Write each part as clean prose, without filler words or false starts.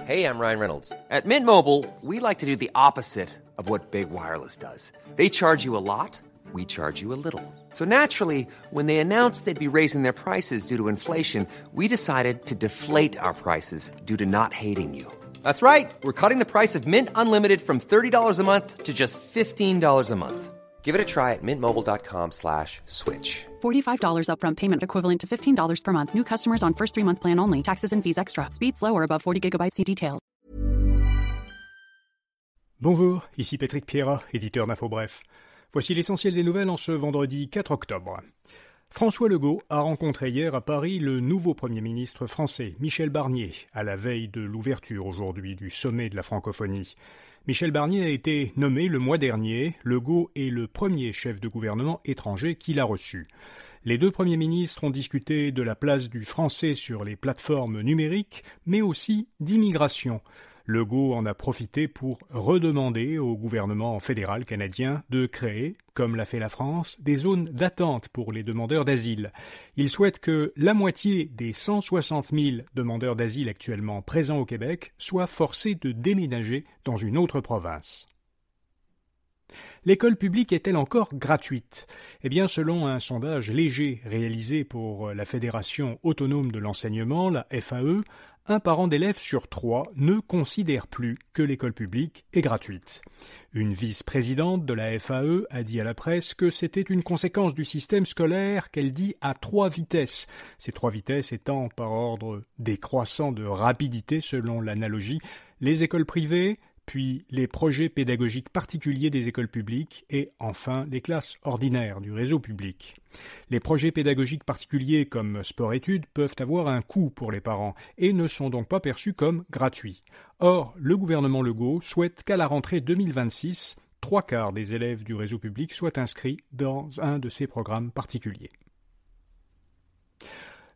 Hey, I'm Ryan Reynolds. At Mint Mobile, we like to do the opposite of what Big Wireless does. They charge you a lot, we charge you a little. So naturally, when they announced they'd be raising their prices due to inflation, we decided to deflate our prices due to not hating you. That's right. We're cutting the price of Mint Unlimited from $30 a month to just $15 a month. Give it a try at mintmobile.com/switch. $45 upfront payment equivalent to $15 per month. New customers on first 3-month plan only. Taxes and fees extra. Speed slower above 40 gigabytes. See details. Bonjour, ici Patrick Pierrat, éditeur d'Info Bref. Voici l'essentiel des nouvelles en ce vendredi 4 octobre. François Legault a rencontré hier à Paris le nouveau Premier ministre français, Michel Barnier, à la veille de l'ouverture aujourd'hui du sommet de la francophonie. Michel Barnier a été nommé le mois dernier. Legault est le premier chef de gouvernement étranger qu'il a reçu. Les deux premiers ministres ont discuté de la place du français sur les plateformes numériques, mais aussi d'immigration. Legault en a profité pour redemander au gouvernement fédéral canadien de créer, comme l'a fait la France, des zones d'attente pour les demandeurs d'asile. Il souhaite que la moitié des 160 000 demandeurs d'asile actuellement présents au Québec soient forcés de déménager dans une autre province. L'école publique est-elle encore gratuite ? Eh bien, selon un sondage léger réalisé pour la Fédération autonome de l'enseignement, la FAE, un parent d'élève sur 3 ne considère plus que l'école publique est gratuite. Une vice-présidente de la FAE a dit à la presse que c'était une conséquence du système scolaire qu'elle dit à 3 vitesses. Ces 3 vitesses étant par ordre décroissant de rapidité selon l'analogie, les écoles privées, puis les projets pédagogiques particuliers des écoles publiques et enfin les classes ordinaires du réseau public. Les projets pédagogiques particuliers comme sport-études peuvent avoir un coût pour les parents et ne sont donc pas perçus comme gratuits. Or, le gouvernement Legault souhaite qu'à la rentrée 2026, 3/4 des élèves du réseau public soient inscrits dans un de ces programmes particuliers.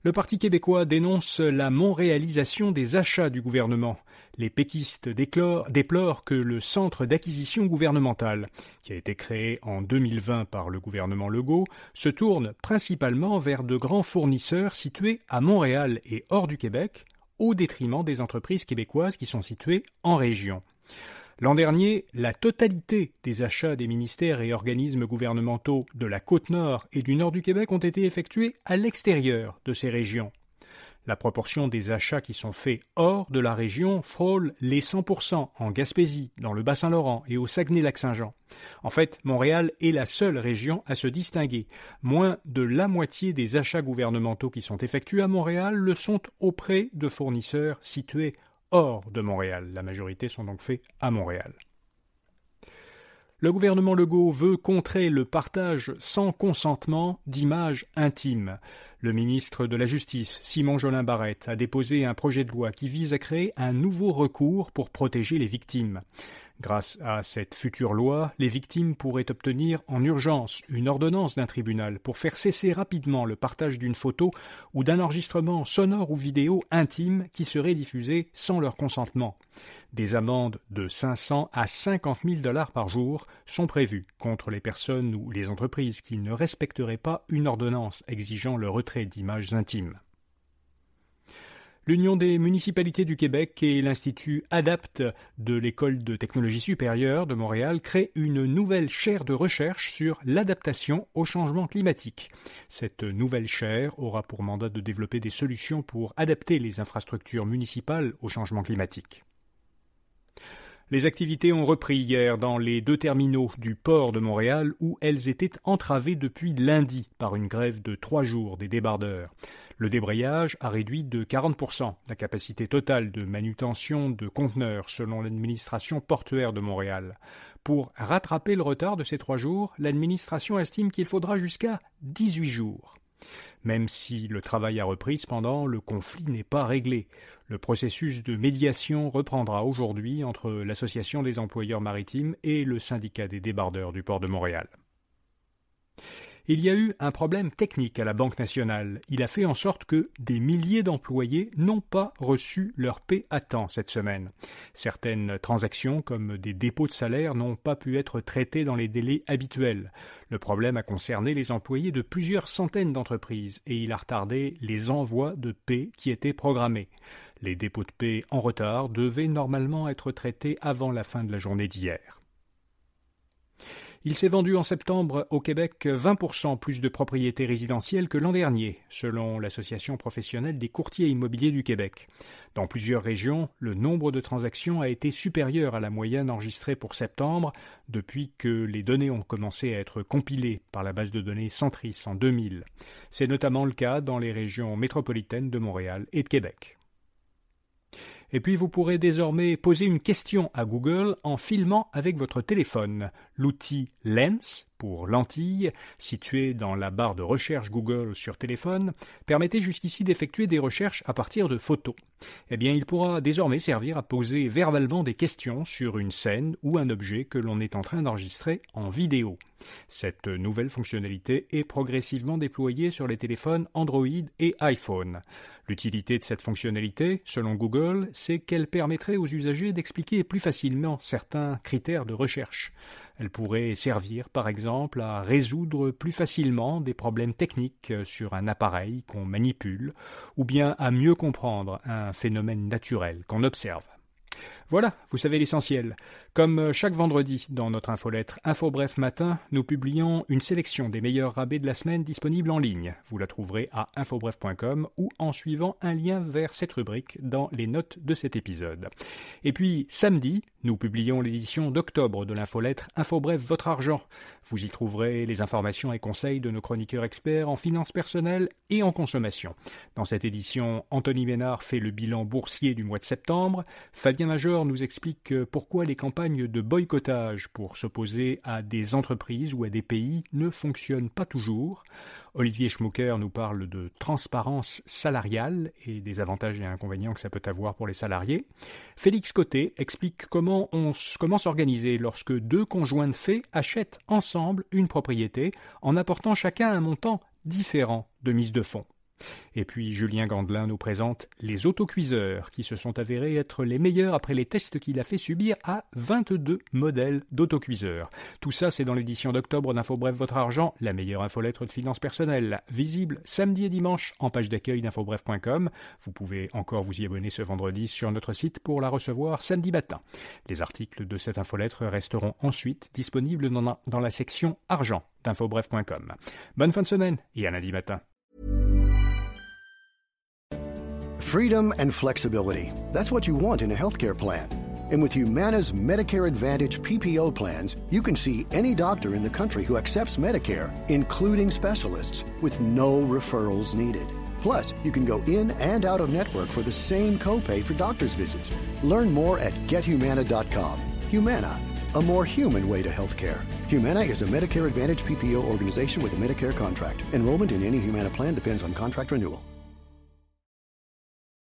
Le Parti québécois dénonce la non-réalisation des achats du gouvernement. Les péquistes déplorent que le centre d'acquisition gouvernementale, qui a été créé en 2020 par le gouvernement Legault, se tourne principalement vers de grands fournisseurs situés à Montréal et hors du Québec, au détriment des entreprises québécoises qui sont situées en région. L'an dernier, la totalité des achats des ministères et organismes gouvernementaux de la Côte-Nord et du Nord du Québec ont été effectués à l'extérieur de ces régions. La proportion des achats qui sont faits hors de la région frôle les 100% en Gaspésie, dans le Bas-Saint-Laurent et au Saguenay-Lac-Saint-Jean. En fait, Montréal est la seule région à se distinguer. Moins de la moitié des achats gouvernementaux qui sont effectués à Montréal le sont auprès de fournisseurs situés hors de Montréal. La majorité sont donc faits à Montréal. Le gouvernement Legault veut contrer le partage sans consentement d'images intimes. Le ministre de la Justice, Simon Jolin Barrette, a déposé un projet de loi qui vise à créer un nouveau recours pour protéger les victimes. Grâce à cette future loi, les victimes pourraient obtenir en urgence une ordonnance d'un tribunal pour faire cesser rapidement le partage d'une photo ou d'un enregistrement sonore ou vidéo intime qui serait diffusé sans leur consentement. Des amendes de 500 à 50 000 $ par jour sont prévues contre les personnes ou les entreprises qui ne respecteraient pas une ordonnance exigeant le retrait d'images intimes. L'Union des municipalités du Québec et l'Institut ADAPT de l'École de technologie supérieure de Montréal créent une nouvelle chaire de recherche sur l'adaptation au changement climatique. Cette nouvelle chaire aura pour mandat de développer des solutions pour adapter les infrastructures municipales au changement climatique. Les activités ont repris hier dans les 2 terminaux du port de Montréal où elles étaient entravées depuis lundi par une grève de 3 jours des débardeurs. Le débrayage a réduit de 40% la capacité totale de manutention de conteneurs selon l'administration portuaire de Montréal. Pour rattraper le retard de ces 3 jours, l'administration estime qu'il faudra jusqu'à 18 jours. Même si le travail a repris, cependant, le conflit n'est pas réglé. Le processus de médiation reprendra aujourd'hui entre l'Association des employeurs maritimes et le syndicat des débardeurs du port de Montréal. Il y a eu un problème technique à la Banque nationale. Il a fait en sorte que des milliers d'employés n'ont pas reçu leur paie à temps cette semaine. Certaines transactions, comme des dépôts de salaire, n'ont pas pu être traitées dans les délais habituels. Le problème a concerné les employés de plusieurs centaines d'entreprises et il a retardé les envois de paie qui étaient programmés. Les dépôts de paie en retard devaient normalement être traités avant la fin de la journée d'hier. Il s'est vendu en septembre au Québec 20% plus de propriétés résidentielles que l'an dernier, selon l'Association professionnelle des courtiers immobiliers du Québec. Dans plusieurs régions, le nombre de transactions a été supérieur à la moyenne enregistrée pour septembre depuis que les données ont commencé à être compilées par la base de données Centris en 2000. C'est notamment le cas dans les régions métropolitaines de Montréal et de Québec. Et puis vous pourrez désormais poser une question à Google en filmant avec votre téléphone. L'outil Lens, pour lentille, situé dans la barre de recherche Google sur téléphone, permettait jusqu'ici d'effectuer des recherches à partir de photos. Eh bien, il pourra désormais servir à poser verbalement des questions sur une scène ou un objet que l'on est en train d'enregistrer en vidéo. Cette nouvelle fonctionnalité est progressivement déployée sur les téléphones Android et iPhone. L'utilité de cette fonctionnalité, selon Google, c'est qu'elle permettrait aux usagers d'expliquer plus facilement certains critères de recherche. Elle pourrait servir, par exemple, à résoudre plus facilement des problèmes techniques sur un appareil qu'on manipule, ou bien à mieux comprendre un phénomène naturel qu'on observe. Voilà, vous savez l'essentiel. Comme chaque vendredi dans notre infolettre InfoBref Matin, nous publions une sélection des meilleurs rabais de la semaine disponibles en ligne. Vous la trouverez à infobref.com ou en suivant un lien vers cette rubrique dans les notes de cet épisode. Et puis, samedi, nous publions l'édition d'octobre de l'infolettre InfoBref Votre Argent. Vous y trouverez les informations et conseils de nos chroniqueurs experts en finances personnelles et en consommation. Dans cette édition, Anthony Ménard fait le bilan boursier du mois de septembre. Fabien Major nous explique pourquoi les campagnes de boycottage pour s'opposer à des entreprises ou à des pays ne fonctionnent pas toujours. Olivier Schmucker nous parle de transparence salariale et des avantages et inconvénients que ça peut avoir pour les salariés. Félix Côté explique comment s'organiser lorsque deux conjoints de fait achètent ensemble une propriété en apportant chacun un montant différent de mise de fonds. Et puis Julien Gandelin nous présente les autocuiseurs qui se sont avérés être les meilleurs après les tests qu'il a fait subir à 22 modèles d'autocuiseurs. Tout ça, c'est dans l'édition d'octobre d'InfoBref Votre Argent, la meilleure infolettre de finances personnelles, visible samedi et dimanche en page d'accueil d'infobref.com. Vous pouvez encore vous y abonner ce vendredi sur notre site pour la recevoir samedi matin. Les articles de cette infolettre resteront ensuite disponibles dans la section argent d'infobref.com. Bonne fin de semaine et à lundi matin. Freedom and flexibility. That's what you want in a healthcare plan. And with Humana's Medicare Advantage PPO plans, you can see any doctor in the country who accepts Medicare, including specialists, with no referrals needed. Plus, you can go in and out of network for the same copay for doctor's visits. Learn more at gethumana.com. Humana, a more human way to healthcare. Humana is a Medicare Advantage PPO organization with a Medicare contract. Enrollment in any Humana plan depends on contract renewal.